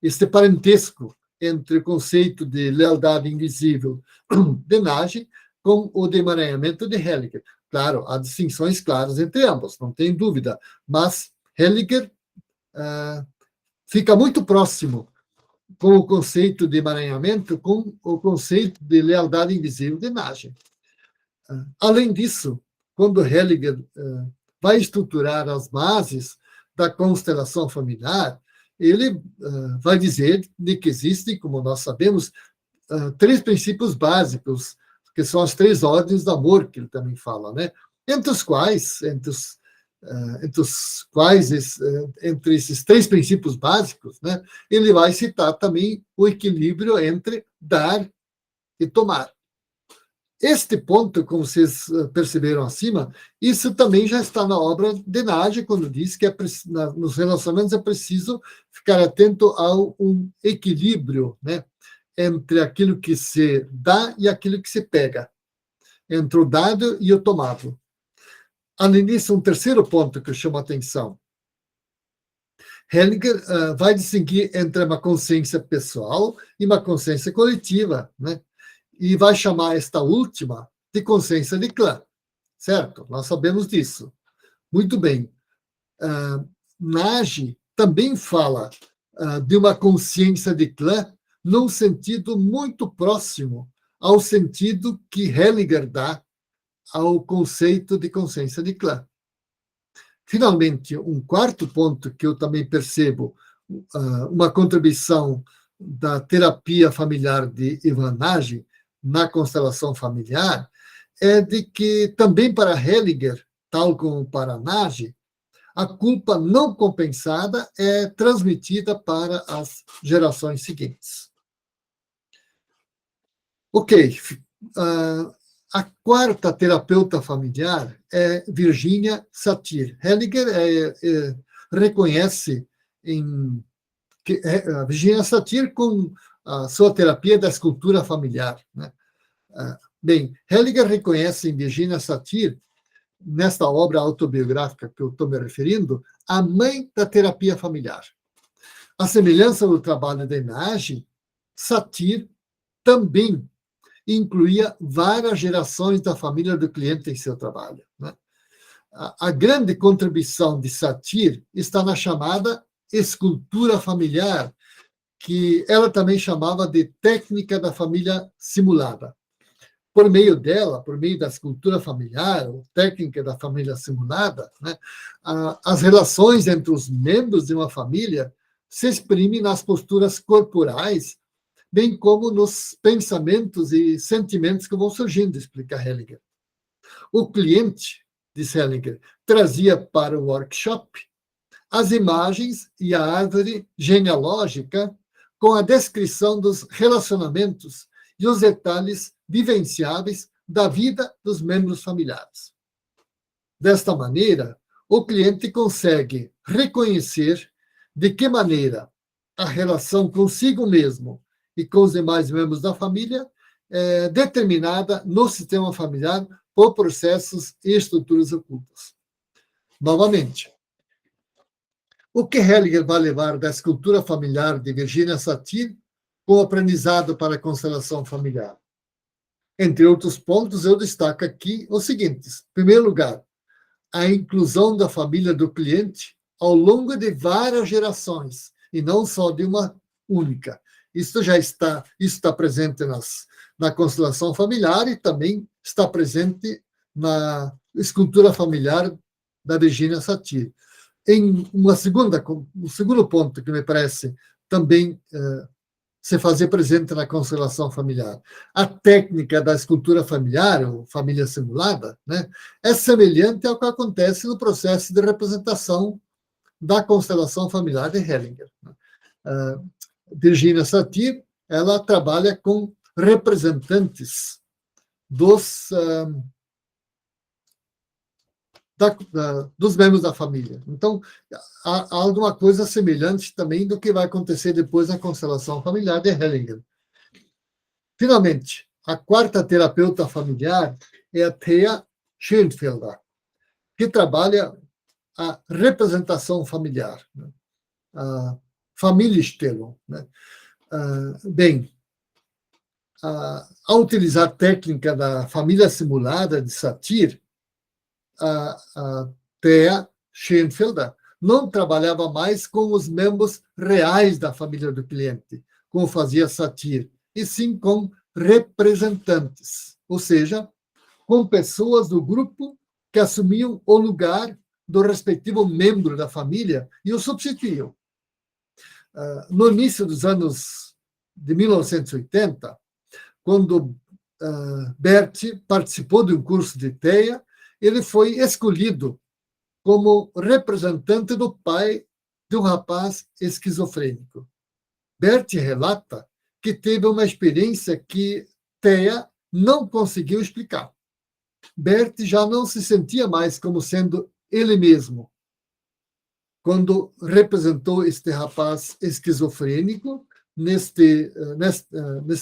Este parentesco entre o conceito de lealdade invisível de Nagy com o de emaranhamento de Hellinger. Claro, há distinções claras entre ambos, não tem dúvida, mas Hellinger fica muito próximo com o conceito de emaranhamento com o conceito de lealdade invisível de Nagy. Além disso, quando Hellinger vai estruturar as bases da constelação familiar, ele vai dizer de que existem, como nós sabemos, 3 princípios básicos, que são as 3 ordens do amor, que ele também fala, né? Entre esses 3 princípios básicos, né, ele vai citar também o equilíbrio entre dar e tomar. Este ponto, como vocês perceberam acima, isso também já está na obra de Nagy, quando diz que nos relacionamentos é preciso ficar atento a um equilíbrio, né, entre aquilo que se dá e aquilo que se pega, entre o dado e o tomado. Além disso, um terceiro ponto que eu chamo a atenção. Hellinger vai distinguir entre uma consciência pessoal e uma consciência coletiva, né? E vai chamar esta última de consciência de clã, certo? Nós sabemos disso. Muito bem. Nagy também fala de uma consciência de clã num sentido muito próximo ao sentido que Hellinger dá ao conceito de consciência de clã. Finalmente, um quarto ponto que eu também percebo uma contribuição da terapia familiar de Ivan Nagy, na constelação familiar, é de que, também para Hellinger, tal como para Nagy, a culpa não compensada é transmitida para as gerações seguintes. Ok. A quarta terapeuta familiar é Virginia Satir. Hellinger reconhece a Virginia Satir com a sua terapia da escultura familiar, né? Bem, Hellinger reconhece em Virginia Satir, nesta obra autobiográfica que eu estou me referindo, a mãe da terapia familiar. A semelhança do trabalho de Nagy, Satir também incluía várias gerações da família do cliente em seu trabalho, né? A grande contribuição de Satir está na chamada escultura familiar, que ela também chamava de técnica da família simulada. Por meio dela, por meio da escultura familiar, ou técnica da família simulada, né, as relações entre os membros de uma família se exprimem nas posturas corporais, bem como nos pensamentos e sentimentos que vão surgindo, explica Hellinger. O cliente, diz Hellinger, trazia para o workshop as imagens e a árvore genealógica com a descrição dos relacionamentos e os detalhes vivenciáveis da vida dos membros familiares. Desta maneira, o cliente consegue reconhecer de que maneira a relação consigo mesmo e com os demais membros da família é determinada no sistema familiar por processos e estruturas ocultas. Novamente, o que Hellinger vai levar da escultura familiar de Virginia Satir como aprendizado para a constelação familiar? Entre outros pontos, eu destaco aqui os seguintes. Em primeiro lugar, a inclusão da família do cliente ao longo de várias gerações, e não só de uma única. Isso está presente na constelação familiar e também está presente na escultura familiar da Virginia Satir. Um segundo ponto que me parece também se fazer presente na constelação familiar. A técnica da escultura familiar, ou família simulada, né, é semelhante ao que acontece no processo de representação da constelação familiar de Hellinger. Virginia Satir, ela trabalha com representantes dos membros da família. Então, há alguma coisa semelhante também do que vai acontecer depois na constelação familiar de Hellinger. Finalmente, a quarta terapeuta familiar é a Thea Schoenfelder, que trabalha a representação familiar, né? A Familienstellung, né? Bem, ao utilizar a técnica da família simulada de Satir, a Thea Schoenfelder não trabalhava mais com os membros reais da família do cliente, como fazia Satir, e sim com representantes, ou seja, com pessoas do grupo que assumiam o lugar do respectivo membro da família e o substituíam. No início dos anos de 1980, quando Bert participou de um curso de Thea, ele foi escolhido como representante do pai de um rapaz esquizofrênico. Bert relata que teve uma experiência que Thea não conseguiu explicar. Bert já não se sentia mais como sendo ele mesmo quando representou este rapaz esquizofrênico neste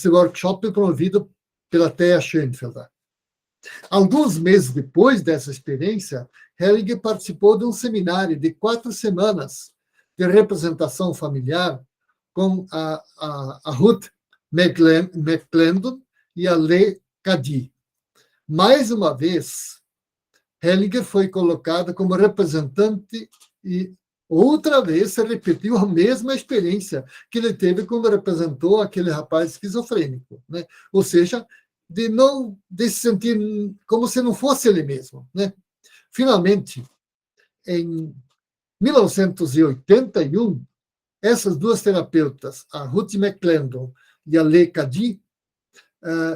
workshop promovido pela Thea Schoenfelder. Alguns meses depois dessa experiência, Hellinger participou de um seminário de 4 semanas de representação familiar com a Ruth McClendon e a Lee Cady. Mais uma vez, Hellinger foi colocado como representante e outra vez se repetiu a mesma experiência que ele teve quando representou aquele rapaz esquizofrênico, né? Ou seja, de se sentir como se não fosse ele mesmo, né? Finalmente, em 1981, essas duas terapeutas, a Ruth McClendon e a Lê Cady,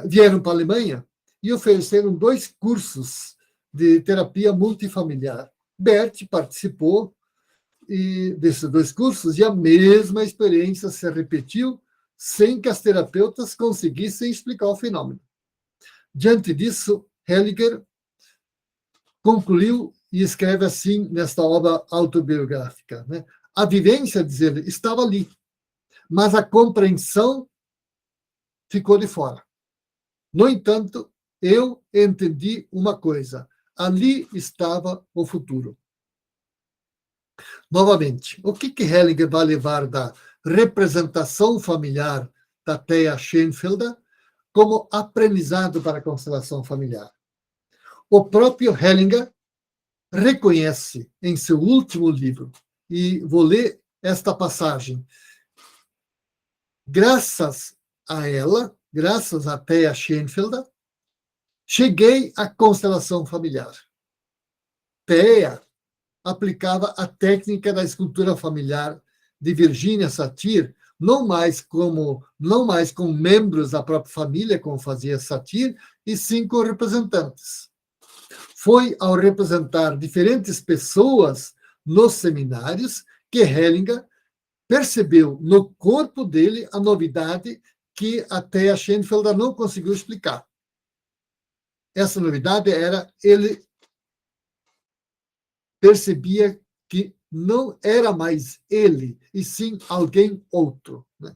vieram para a Alemanha e ofereceram 2 cursos de terapia multifamiliar. Bert participou desses 2 cursos e a mesma experiência se repetiu sem que as terapeutas conseguissem explicar o fenômeno. Diante disso, Hellinger concluiu e escreve assim nesta obra autobiográfica, né? A vivência, diz ele, estava ali, mas a compreensão ficou de fora. No entanto, eu entendi uma coisa: ali estava o futuro. Novamente, o que Hellinger vai levar da representação familiar da Thea Schoenfelder como aprendizado para a constelação familiar? O próprio Hellinger reconhece em seu último livro, e vou ler esta passagem: graças a ela, graças a Thea Schoenfelder, cheguei à constelação familiar. Thea aplicava a técnica da escultura familiar de Virginia Satir, não mais com membros da própria família, como fazia Satir, e sim com representantes. Foi ao representar diferentes pessoas nos seminários que Hellinger percebeu no corpo dele a novidade que até a Schoenfelder não conseguiu explicar. Essa novidade era ele percebia que não era mais ele, e sim alguém outro. Né?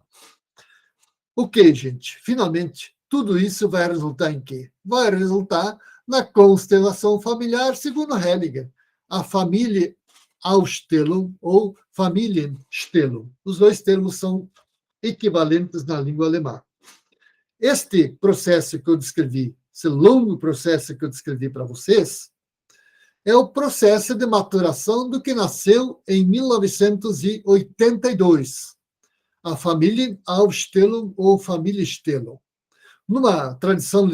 O que, gente? Finalmente, tudo isso vai resultar em quê? Vai resultar na constelação familiar, segundo Hellinger, a família Ausstellung ou Familienstellung. Os 2 termos são equivalentes na língua alemã. Este processo que eu descrevi, esse longo processo que eu descrevi para vocês, é o processo de maturação do que nasceu em 1982, a família Aufstellung ou Familienstellung. Numa tradução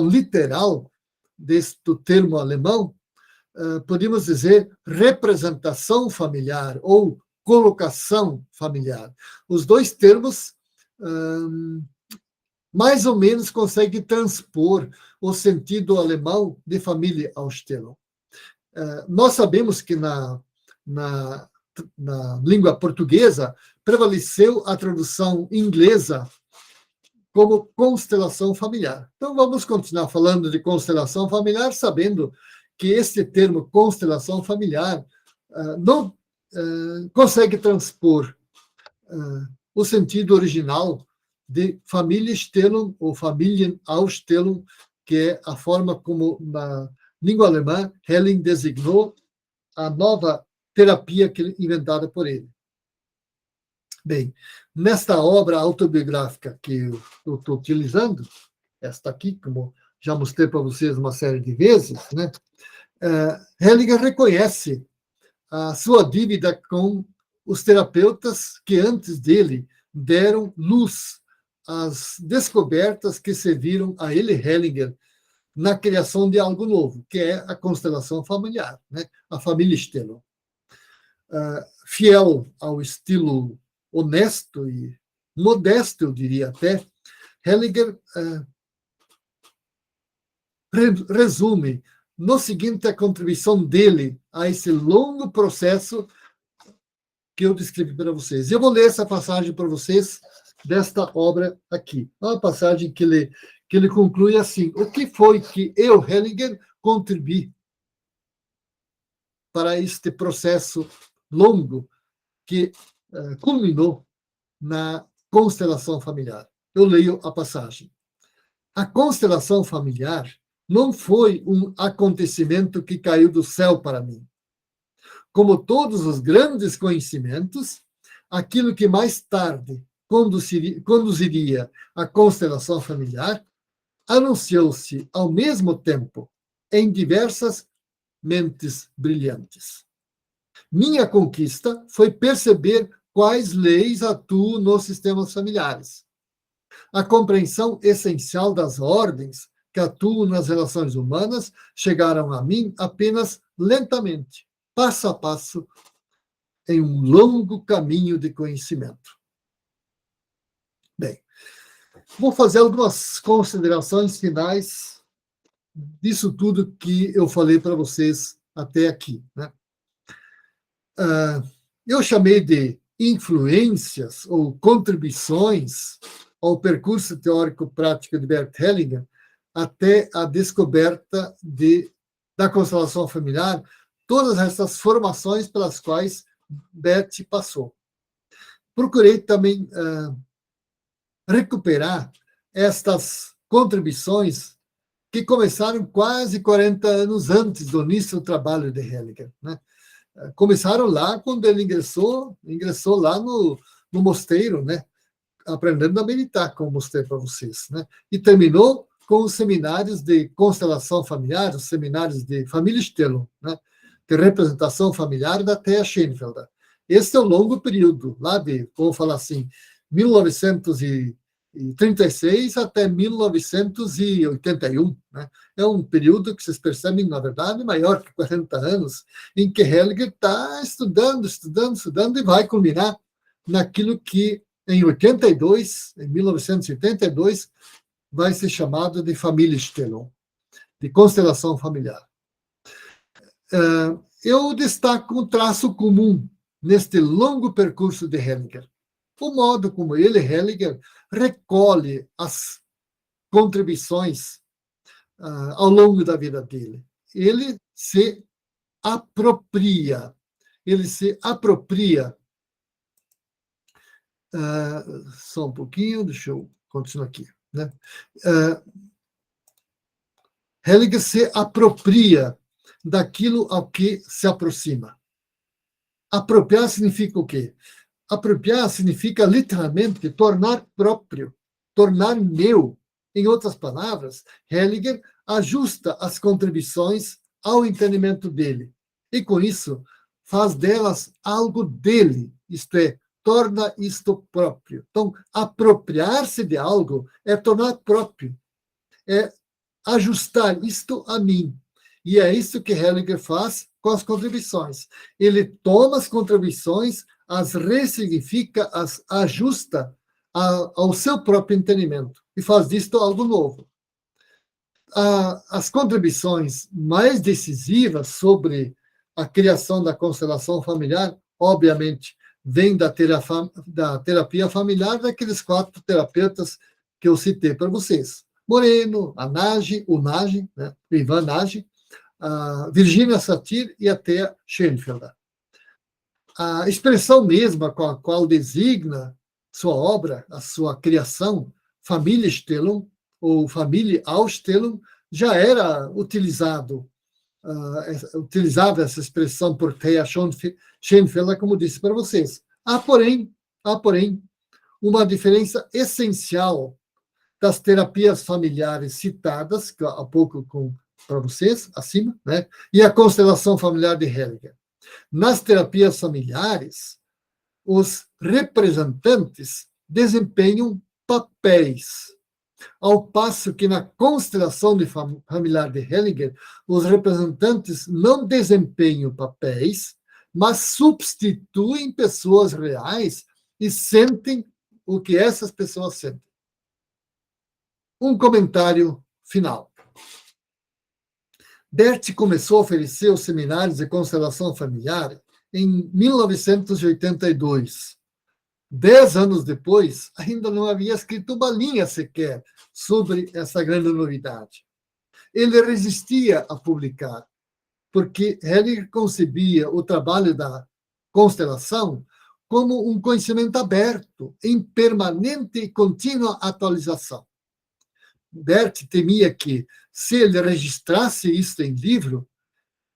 literal deste termo alemão, podemos dizer representação familiar ou colocação familiar. Os 2 termos mais ou menos conseguem transpor o sentido alemão de família Ausstellung. Nós sabemos que na língua portuguesa prevaleceu a tradução inglesa como constelação familiar. Então, vamos continuar falando de constelação familiar, sabendo que este termo constelação familiar não consegue transpor o sentido original de Familienstellung ou Familienausstellung, que é a forma como, na língua alemã, Helling designou a nova terapia inventada por ele. Bem, nesta obra autobiográfica que eu estou utilizando, esta aqui, como já mostrei para vocês uma série de vezes, né? Hellinger reconhece a sua dívida com os terapeutas que antes dele deram luz às descobertas que serviram a ele, Hellinger, na criação de algo novo, que é a constelação familiar, né? A família Stellung. Fiel ao estilo honesto e modesto, eu diria até, Hellinger resume no seguinte a contribuição dele a esse longo processo que eu descrevi para vocês. Eu vou ler essa passagem para vocês desta obra aqui. Uma passagem que ele conclui assim: o que foi que eu, Hellinger, contribuí para este processo longo que culminou na constelação familiar? Eu leio a passagem. A constelação familiar não foi um acontecimento que caiu do céu para mim. Como todos os grandes conhecimentos, aquilo que mais tarde conduziria à constelação familiar anunciou-se ao mesmo tempo em diversas mentes brilhantes. Minha conquista foi perceber quais leis atuam nos sistemas familiares. A compreensão essencial das ordens que atuam nas relações humanas chegaram a mim apenas lentamente, passo a passo, em um longo caminho de conhecimento. Bem, vou fazer algumas considerações finais disso tudo que eu falei para vocês até aqui, né? Eu chamei de influências ou contribuições ao percurso teórico-prático de Bert Hellinger até a descoberta da constelação familiar, todas essas formações pelas quais Bert passou. Procurei também recuperar estas contribuições que começaram quase 40 anos antes do início do trabalho de Hellinger, né? Começaram lá quando ele ingressou lá no mosteiro, né? Aprendendo a meditar, como mostrei para vocês, né? E terminou com os seminários de constelação familiar, os seminários de Familienstellung, né? De representação familiar da Thea Schoenfelder. Esse é um longo período, lá de, vamos falar assim, 1936 até 1981, né? É um período que vocês percebem, na verdade, maior que 40 anos, em que Hellinger está estudando e vai culminar naquilo que, em 1982, vai ser chamado de Familienstellung, de constelação familiar. Eu destaco um traço comum neste longo percurso de Hellinger. O modo como Hellinger, recolhe as contribuições ao longo da vida dele. Ele se apropria, só um pouquinho, deixa eu continuar aqui, né? Hellinger se apropria daquilo ao que se aproxima. Apropriar significa o quê? Apropriar significa, literalmente, tornar próprio, tornar meu. Em outras palavras, Hellinger ajusta as contribuições ao entendimento dele. E, com isso, faz delas algo dele, isto é, torna isto próprio. Então, apropriar-se de algo é tornar próprio, é ajustar isto a mim. E é isso que Hellinger faz com as contribuições. Ele toma as contribuições, as ressignifica, as ajusta ao seu próprio entendimento e faz disto algo novo. As contribuições mais decisivas sobre a criação da constelação familiar, obviamente, vêm da terapia familiar daqueles 4 terapeutas que eu citei para vocês. Moreno, o Nagy, né, o Ivan Nagy, a Virginia Satir e a Thea Schoenfelder. A expressão mesma com a qual designa sua obra, a sua criação, Familienstellung ou Familienausstellung, já era utilizada essa expressão por Thea Schoenfelder, como disse para vocês. Há, porém, uma diferença essencial das terapias familiares citadas, há pouco para vocês, acima, né? E a constelação familiar de Hellinger. Nas terapias familiares, os representantes desempenham papéis, ao passo que na constelação familiar de Hellinger, os representantes não desempenham papéis, mas substituem pessoas reais e sentem o que essas pessoas sentem. Um comentário final. Bert começou a oferecer os seminários de constelação familiar em 1982. 10 anos depois, ainda não havia escrito uma linha sequer sobre essa grande novidade. Ele resistia a publicar, porque Hellinger concebia o trabalho da constelação como um conhecimento aberto, em permanente e contínua atualização. Bert temia que, se ele registrasse isso em livro,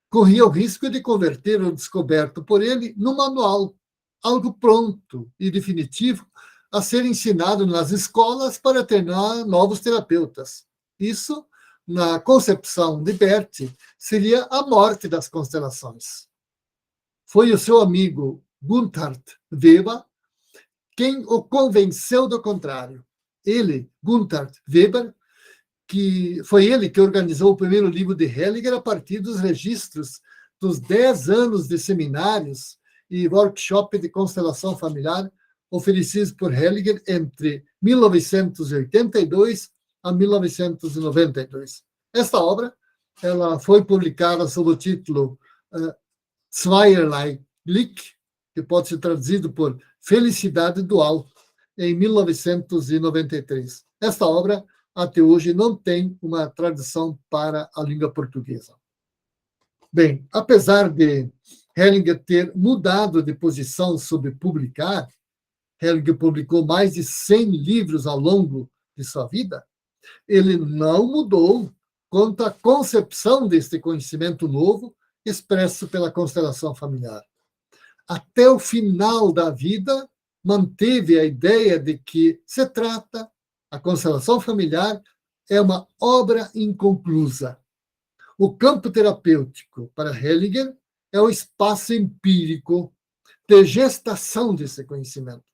corria o risco de converter o descoberto por ele num manual, algo pronto e definitivo a ser ensinado nas escolas para treinar novos terapeutas. Isso, na concepção de Bert, seria a morte das constelações. Foi o seu amigo Gunther Weber quem o convenceu do contrário. Ele, Gunther Weber, que foi ele que organizou o primeiro livro de Hellinger a partir dos registros dos 10 anos de seminários e workshop de constelação familiar oferecidos por Hellinger entre 1982 a 1992. Esta obra ela foi publicada sob o título Zweierlei Glück, que pode ser traduzido por Felicidade Dual, em 1993. Esta obra, até hoje, não tem uma tradução para a língua portuguesa. Bem, apesar de Hellinger ter mudado de posição sobre publicar, Hellinger publicou mais de 100 livros ao longo de sua vida, ele não mudou quanto à concepção deste conhecimento novo expresso pela constelação familiar. Até o final da vida, manteve a ideia de que a constelação familiar é uma obra inconclusa. O campo terapêutico, para Hellinger, é o espaço empírico de gestação desse conhecimento.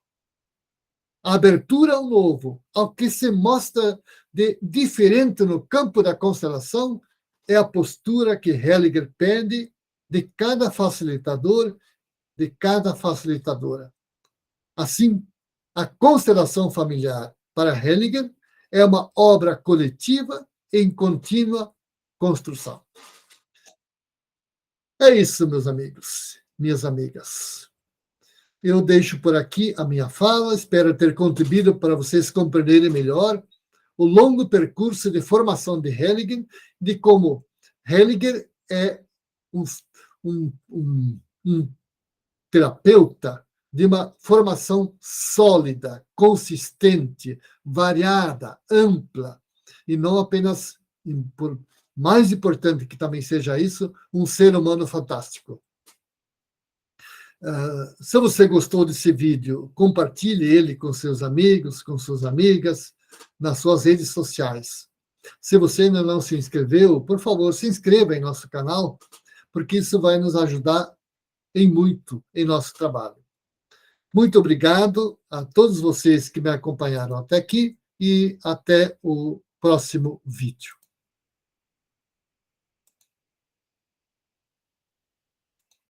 A abertura ao novo, ao que se mostra de diferente no campo da constelação, é a postura que Hellinger pede de cada facilitador, de cada facilitadora. Assim, a constelação familiar, para Hellinger, é uma obra coletiva em contínua construção. É isso, meus amigos, minhas amigas. Eu deixo por aqui a minha fala, espero ter contribuído para vocês compreenderem melhor o longo percurso de formação de Hellinger, de como Hellinger é um terapeuta de uma formação sólida, consistente, variada, ampla, e não apenas, por mais importante que também seja isso, um ser humano fantástico. Se você gostou desse vídeo, compartilhe ele com seus amigos, com suas amigas, nas suas redes sociais. Se você ainda não se inscreveu, por favor, se inscreva em nosso canal, porque isso vai nos ajudar muito em nosso trabalho. Muito obrigado a todos vocês que me acompanharam até aqui e até o próximo vídeo.